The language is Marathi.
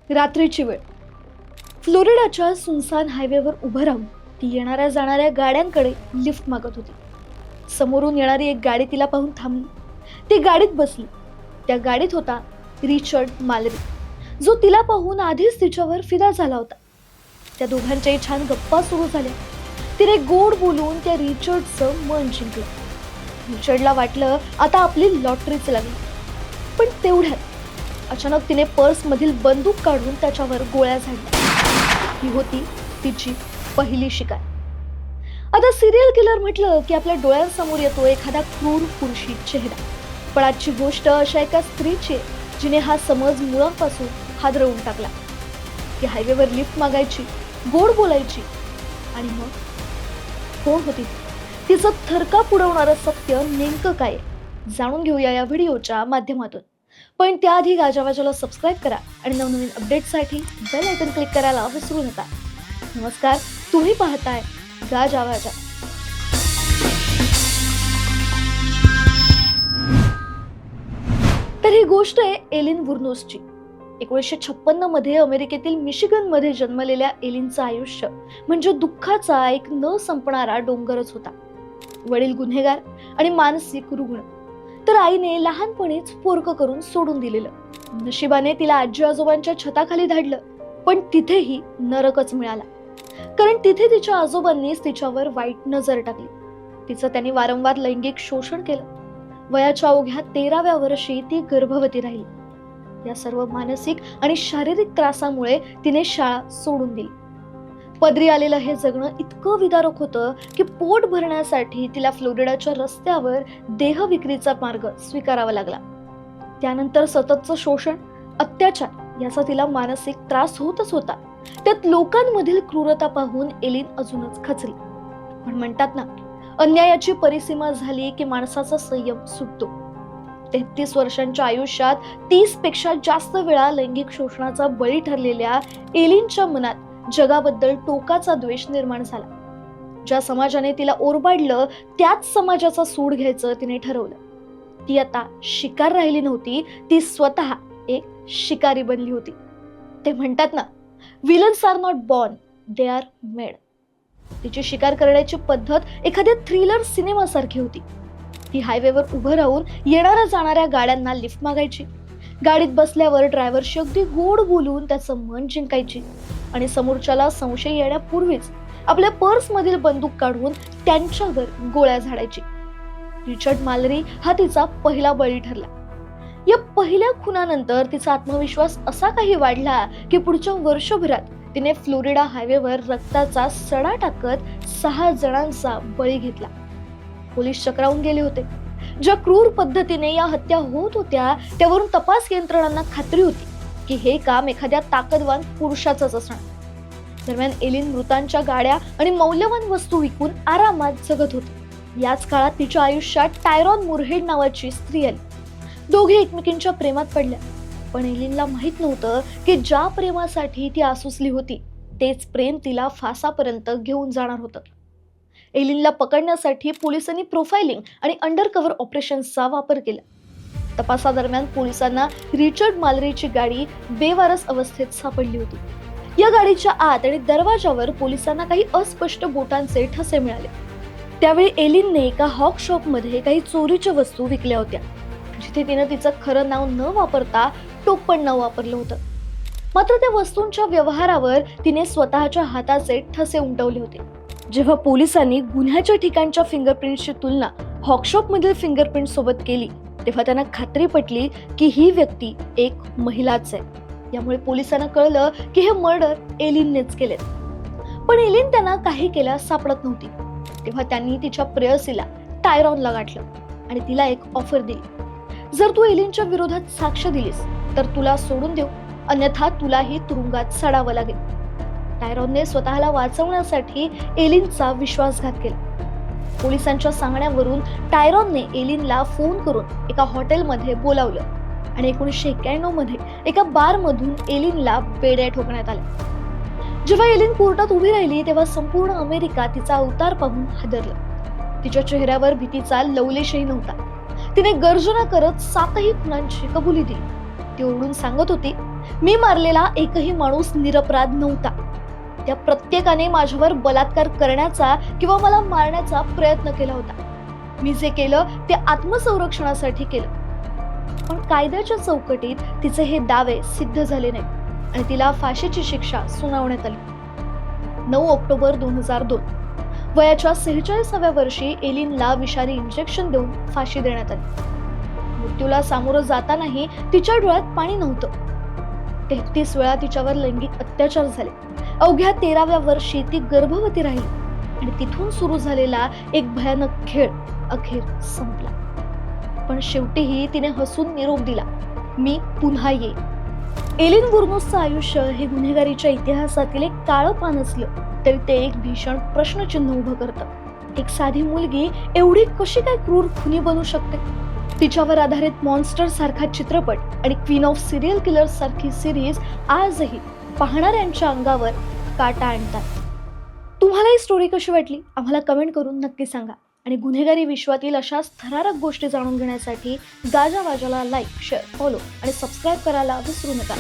रात्रीची वेळ. फ्लोरिडाच्या सुनसान हायवेवर उभं राहून ती येणाऱ्या जाणाऱ्या गाड्यांकडे लिफ्ट मागत होती. समोरून येणारी एक गाडी तिला पाहून थांबली. ती गाडीत बसली. त्या गाडीत होता रिचर्ड मालरी, जो तिला पाहून आधीच तिच्यावर फिदा झाला होता. त्या दोघांच्याही छान गप्पा सुरू झाल्या. तिने गोड बोलून त्या रिचर्डचं मन जिंकलं. रिचर्डला वाटलं आता आपली लॉटरीच लागली. पण तेवढ्यात अचानक तिने पर्समधील बंदूक काढून त्याच्यावर गोळ्या झाडल्या. ही होती तिची पहिली शिकार. आता सिरियल किलर म्हटलं की आपल्या डोळ्यांसमोर येतो एखादा क्रूर पुरुषी चेहरा. पण आजची गोष्ट अशा एका स्त्रीची आहे जिने हा समज मुळापासून हादरवून टाकला. ती हायवेवर लिफ्ट मागायची, गोड बोलायची, आणि मग कोण होती तिचं थरकाप उडवणारं सत्य नेमकं काय जाणून घेऊया या व्हिडिओच्या माध्यमातून. पण त्याआधी गाजावाजाला सबस्क्राईब करा आणि नवनवीन अपडेटसाठी बेल आयकॉन क्लिक करायला विसरू नका. नमस्कार, तुम्ही पाहताय गाजावाजा. तर ही गोष्ट आहे एलिन वुर्नोसची. 1956 मध्ये अमेरिकेतील मिशिगन मध्ये जन्मलेल्या एलिनचं आयुष्य म्हणजे दुःखाचा एक न संपणारा डोंगरच होता. वडील गुन्हेगार आणि मानसिक रुग्ण, तर आईने लहानपणीच पोरकं करून सोडून दिलेलं. नशिबाने तिला आजी आजोबांच्या छताखाली धाडलं, पण तिथेही नरकच मिळाला. कारण तिथे तिच्या आजोबांनीच तिच्यावर वाईट नजर टाकली. तिचं त्यांनी वारंवार लैंगिक शोषण केलं. वयाच्या अवघ्या 13व्या वर्षी ती गर्भवती राहिली. या सर्व मानसिक आणि शारीरिक त्रासामुळे तिने शाळा सोडून दिली. पदरी आलेलं हे जगणं इतकं विदारक होतं की पोट भरण्यासाठी तिला फ्लोरिडाच्या रस्त्यावर देह विक्रीचा मार्ग स्वीकारावा लागला. त्यानंतर सततचं शोषण, अत्याचार याचा तिला मानसिक त्रास होतच होता. त्यात लोकांमधील क्रूरता पाहून एलिन अजूनच खचली. पण म्हणतात ना, अन्यायाची परिसीमा झाली की माणसाचा संयम सुटतो. 33 वर्षांच्या आयुष्यात 30 पेक्षा जास्त वेळा लैंगिक शोषणाचा बळी ठरलेल्या एलिनच्या मनात जगाबद्दल टोकाचा द्वेष निर्माण झाला. ज्या समाजाने तिला ओरबाडलं त्याच समाजाचा सूड घ्यायचं तिने ठरवलं. ती आता शिकार राहिली नव्हती, ती स्वतः एक शिकारी बनली होती. ते म्हणतात ना, villains are not born, they are made. तिची शिकार करण्याची पद्धत एखाद्या थ्रिलर सिनेमासारखी होती. ती हायवेवर उभं राहून येणाऱ्या जाणाऱ्या गाड्यांना लिफ्ट मागायची. गाडीत बसल्यावर ड्रायव्हरशी अगदी गोड बोलून त्याचं मन जिंकायची आणि समोरच्याला संशय येण्यापूर्वीच आपल्या पर्समधील बंदूक काढून त्यांच्यावर गोळ्या झाडायची. रिचर्ड मालरी हा तिचा पहिला बळी ठरला. या पहिल्या खुनानंतर तिचा आत्मविश्वास असा काही वाढला की पुढच्या वर्षभरात तिने फ्लोरिडा हायवेवर रक्ताचा सडा टाकत 6 जणांचा बळी घेतला. पोलीस चक्रावून गेले होते. ज्या क्रूर पद्धतीने या हत्या होत होत्या त्यावरून तपास यंत्रणांना खात्री होती की हे काम एखाद्या ताकदवान पुरुषाचंच असणार. दरम्यान एलिन मृतांच्या गाड्या आणि मौल्यवान वस्तू विकून आरामात जगत होती. याच काळात तिच्या आयुष्यात टायरॉन मुरहेड नावाची स्त्री आली. दोघे एकमेकींच्या प्रेमात पडल्या. पण एलिनला माहित नव्हतं की ज्या प्रेमासाठी ती आसुसली होती तेच प्रेम तिला फासापर्यंत घेऊन जाणार होतं. एलिनला पकडण्यासाठी पोलिसांनी प्रोफाइलिंग आणि अंडरकव्हर ऑपरेशन्सचा वापर केला. तपासादरम्यान पोलिसांना रिचर्ड मालरीची गाडी बेवारस अवस्थेत सापडली होती. या गाडीच्या आत आणि दरवाजावर पोलिसांना काही अस्पष्ट बोटांचे ठसे मिळाले. त्यावेळी एलिनने एका हॉक शॉपमध्ये काही चोरीच्या वस्तू विकल्या होत्या, जिथे तिनं तिचं खरं नाव न वापरता टोपण नाव वापरलं होतं. मात्र त्या वस्तूंच्या व्यवहारावर तिने स्वतःच्या हाताचे ठसे उमटवले होते. जेव्हा पोलिसांनी गुन्ह्याच्या ठिकाणच्या फिंगरप्रिंटची तुलना हॉकशॉप मधील फिंगरप्रिंट सोबत केली तेव्हा त्यांना खात्री पटली की ही व्यक्ती एक महिलाच आहे. यामुळे पोलिसांना कळलं की हे मर्डर एलिननेच केलेत. पण एलिन त्यांना काही केल्या सापडत नव्हती. तेव्हा त्यांनी तिच्या प्रेयसीला टायरॉनला गाठलं आणि तिला एक ऑफर दिली. जर तू एलिनच्या विरोधात साक्ष दिलीस तर तुला सोडून देऊ, अन्यथा तुलाही तुरुंगात सडावं लागेल. टायरॉनने स्वतःला वाचवण्यासाठी एलिनचा विश्वासघात केला. पोलिसांच्या सांगण्यावरून टायरॉनने एलिनला फोन करून एका हॉटेलमध्ये बोलावलं आणि 1991 मध्ये एका बारमधून एलिनला बेड्या ठोकण्यात आल्या. जेव्हा एलिन कोर्टात उभी राहिली तेव्हा संपूर्ण अमेरिका तिचा अवतार पाहून हादरलं. तिच्या चेहऱ्यावर भीतीचा लवलेशही नव्हता. तिने गर्जना करत 7ही खुनांची कबुली दिली. ती ओरडून सांगत होती, मी मारलेला एकही माणूस निरपराध नव्हता. त्या प्रत्येकाने माझ्यावर बलात्कार करण्याचा किंवा मला मारण्याचा प्रयत्न केला होता. मी जे केलं ते आत्मसंरक्षणासाठी केलं. पण कायद्याच्या चौकटीत तिचे हे दावे सिद्ध झाले नाही आणि तिला फाशीची शिक्षा सुनावण्यात आली. 9 ऑक्टोबर 2002 वयाच्या 46व्या वर्षी एलिनला विषारी इंजेक्शन देऊन फाशी देण्यात आली. मृत्यूला सामोरं जातानाही तिच्या डोळ्यात पाणी नव्हतं. 33 वेळा तिच्यावर लैंगिक अत्याचार झाले. अवघ्या 13व्या वर्षी ती गर्भवती राहिली आणि तिथून सुरू झालेला एक भयानक खेळ अखेर संपला. पण शेवटीही तिने हसून निरोप दिला, मी पुन्हा येईन. एलिन वुर्नोसचं आयुष्य हे गुन्हेगारीच्या इतिहासातील एक काळं पान असलं तरी ते एक भीषण प्रश्नचिन्ह उभं करतं. एक साधी मुलगी एवढी कशी काय क्रूर खुनी बनू शकते? तिच्यावर आधारित मॉन्स्टर सारखा चित्रपट आणि क्वीन ऑफ सिरियल किलर सारखी सिरीज आजही पाहणाऱ्यांच्या अंगावर काटा आणतात. तुम्हाला ही स्टोरी कशी वाटली आम्हाला कमेंट करून नक्की सांगा. आणि गुन्हेगारी विश्वातील अशाच थरारक गोष्टी जाणून घेण्यासाठी गाजावाजाला लाईक, शेअर, फॉलो आणि सबस्क्राईब करायला विसरू नका.